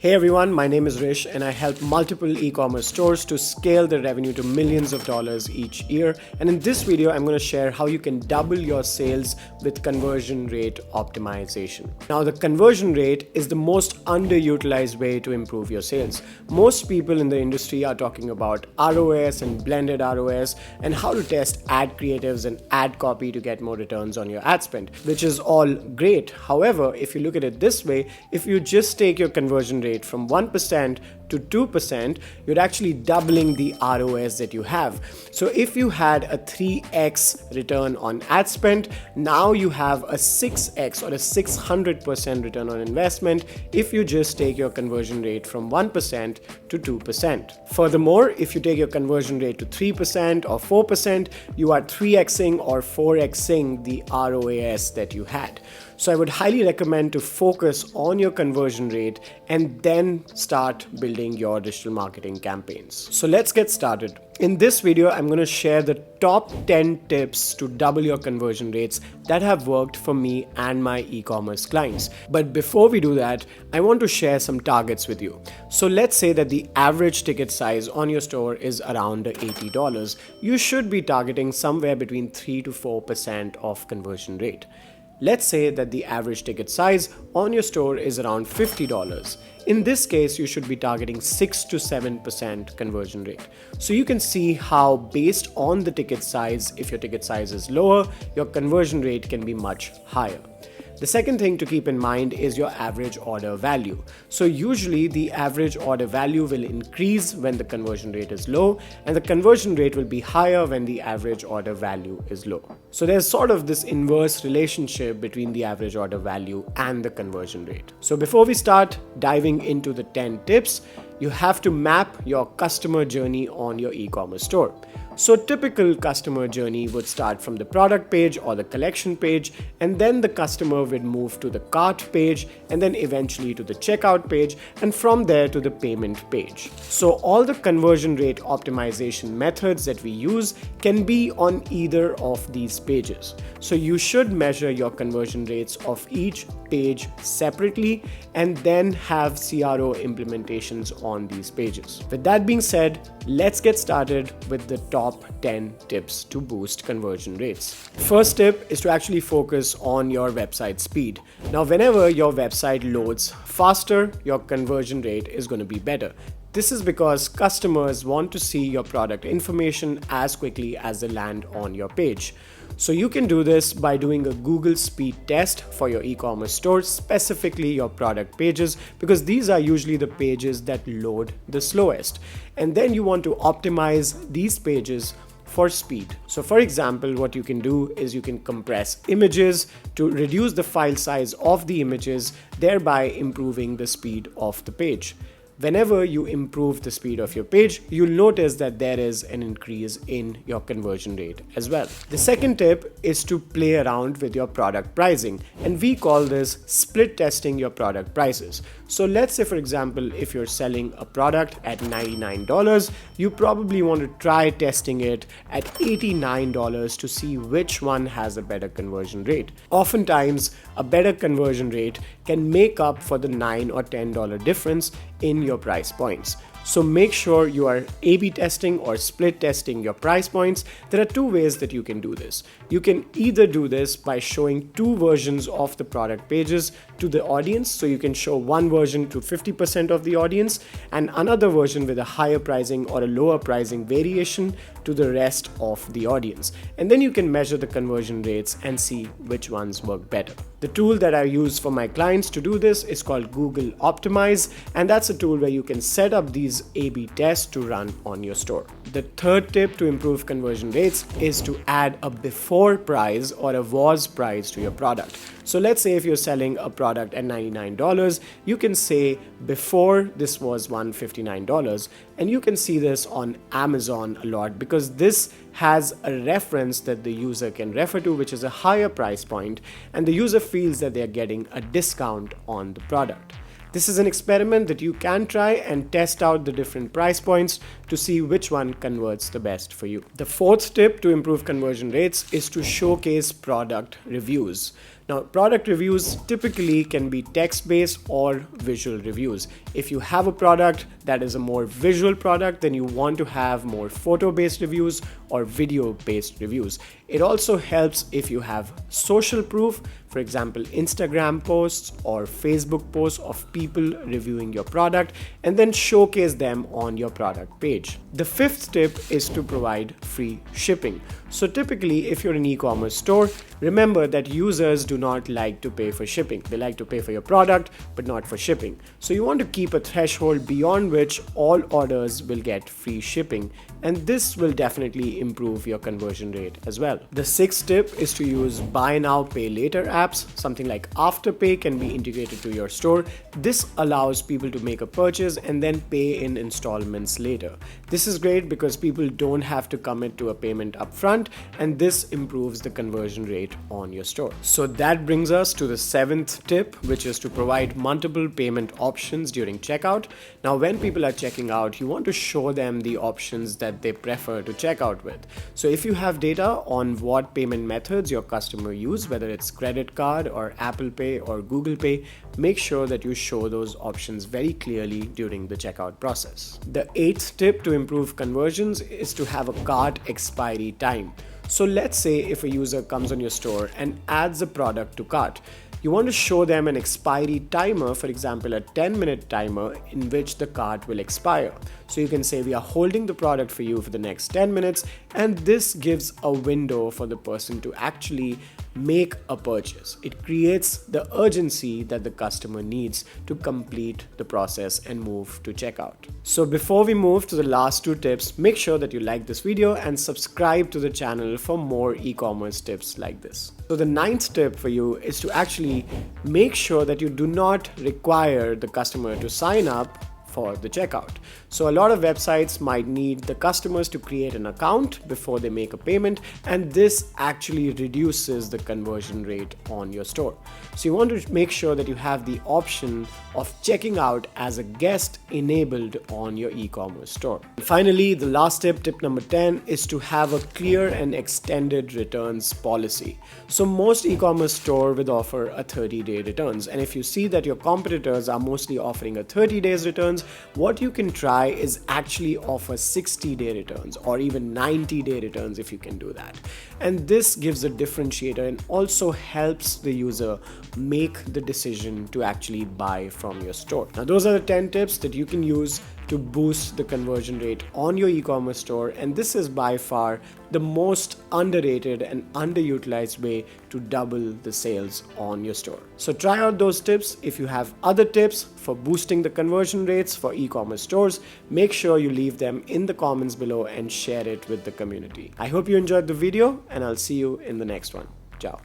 Hey everyone, my name is Rish and I help multiple e-commerce stores to scale their revenue to millions of dollars each year. And in this video, I'm going to share how you can double your sales with conversion rate optimization. Now, the conversion rate is the most underutilized way to improve your sales. Most people in the industry are talking about ROAS and blended ROAS and how to test ad creatives and ad copy to get more returns on your ad spend, which is all great. However, if you look at it this way, if you just take your conversion rate from 1% to 2%, you're actually doubling the ROAS that you have. So if you had a 3x return on ad spend, now you have a 6x or a 600% return on investment if you just take your conversion rate from 1% to 2%. Furthermore, if you take your conversion rate to 3% or 4%, you are 3xing or 4xing the ROAS that you had. So I would highly recommend to focus on your conversion rate and then start building your digital marketing campaigns. So let's get started. In this video, I'm going to share the top 10 tips to double your conversion rates that have worked for me and my e-commerce clients. But before we do that, I want to share some targets with you. So let's say that the average ticket size on your store is around $80. You should be targeting somewhere between 3 to 4% of conversion rate. Let's say that the average ticket size on your store is around $50. In this case, you should be targeting 6 to 7% conversion rate. So you can see how based on the ticket size, if your ticket size is lower, your conversion rate can be much higher. The second thing to keep in mind is your average order value. So usually the average order value will increase when the conversion rate is low, and the conversion rate will be higher when the average order value is low. So there's sort of this inverse relationship between the average order value and the conversion rate. So before we start diving into the 10 tips, you have to map your customer journey on your e-commerce store. So typical customer journey would start from the product page or the collection page, and then the customer would move to the cart page and then eventually to the checkout page, and from there to the payment page. So all the conversion rate optimization methods that we use can be on either of these pages. So you should measure your conversion rates of each page separately and then have CRO implementations on these pages. With that being said, let's get started with the top 10 tips to boost conversion rates. First tip is to actually focus on your website speed. Now, whenever your website loads faster, your conversion rate is going to be better. This is because customers want to see your product information as quickly as they land on your page. So you can do this by doing a Google speed test for your e-commerce store, specifically your product pages, because these are usually the pages that load the slowest. And then you want to optimize these pages for speed. So for example, what you can do is you can compress images to reduce the file size of the images, thereby improving the speed of the page. Whenever you improve the speed of your page, you'll notice that there is an increase in your conversion rate as well. The second tip is to play around with your product pricing, and we call this split testing your product prices. So let's say, for example, if you're selling a product at $99, you probably want to try testing it at $89 to see which one has a better conversion rate. Oftentimes, a better conversion rate can make up for the $9 or $10 difference in your price points. So make sure you are A/B testing or split testing your price points. There are two ways that you can do this. You can either do this by showing two versions of the product pages to the audience. So you can show one version to 50% of the audience and another version with a higher pricing or a lower pricing variation to the rest of the audience. And then you can measure the conversion rates and see which ones work better. The tool that I use for my clients to do this is called Google Optimize, and that's a tool where you can set up these A/B tests to run on your store. The third tip to improve conversion rates is to add a before price or a was price to your product. So let's say if you're selling a product at $99, you can say before this was $159, and you can see this on Amazon a lot because this has a reference that the user can refer to, which is a higher price point, and the user feels that they're getting a discount on the product. This is an experiment that you can try and test out the different price points to see which one converts the best for you. The fourth tip to improve conversion rates is to showcase product reviews. Now, product reviews typically can be text-based or visual reviews. If you have a product that is a more visual product, then you want to have more photo-based reviews or video-based reviews. It also helps if you have social proof, for example, Instagram posts or Facebook posts of people reviewing your product, and then showcase them on your product page. The fifth tip is to provide free shipping. So typically, if you're an e-commerce store, remember that users do not like to pay for shipping. They like to pay for your product, but not for shipping. So you want to keep a threshold beyond which all orders will get free shipping, and this will definitely improve your conversion rate as well. The sixth tip is to use buy now, pay later apps. Something like AfterPay can be integrated to your store. This allows people to make a purchase and then pay in installments later. This is great because people don't have to commit to a payment upfront, and this improves the conversion rate on your store. So that brings us to the seventh tip, which is to provide multiple payment options during checkout. Now, when people are checking out, you want to show them the options that they prefer to check out with. So if you have data on what payment methods your customer use, whether it's credit card or Apple Pay or Google Pay, make sure that you show those options very clearly during the checkout process. The eighth tip to improve conversions is to have a cart expiry time. So let's say if a user comes on your store and adds a product to cart, you want to show them an expiry timer, for example, a 10-minute timer in which the cart will expire. So you can say, we are holding the product for you for the next 10 minutes, and this gives a window for the person to actually make a purchase. It creates the urgency that the customer needs to complete the process and move to checkout. So before we move to the last two tips, make sure that you like this video and subscribe to the channel for more e-commerce tips like this. So the ninth tip for you is to actually make sure that you do not require the customer to sign up for the checkout. So a lot of websites might need the customers to create an account before they make a payment, and this actually reduces the conversion rate on your store. So you want to make sure that you have the option of checking out as a guest enabled on your e-commerce store. And finally, the last tip, tip number 10, is to have a clear and extended returns policy. So most e-commerce store will offer a 30-day returns, and if you see that your competitors are mostly offering a 30 days returns, what you can try is actually offer 60-day returns or even 90-day returns if you can do that. And this gives a differentiator and also helps the user make the decision to actually buy from your store. Now, those are the 10 tips that you can use to boost the conversion rate on your e-commerce store, and this is by far the most underrated and underutilized way to double the sales on your store. So try out those tips. If you have other tips for boosting the conversion rates for e-commerce stores, make sure you leave them in the comments below and share it with the community. I hope you enjoyed the video, and I'll see you in the next one. Ciao.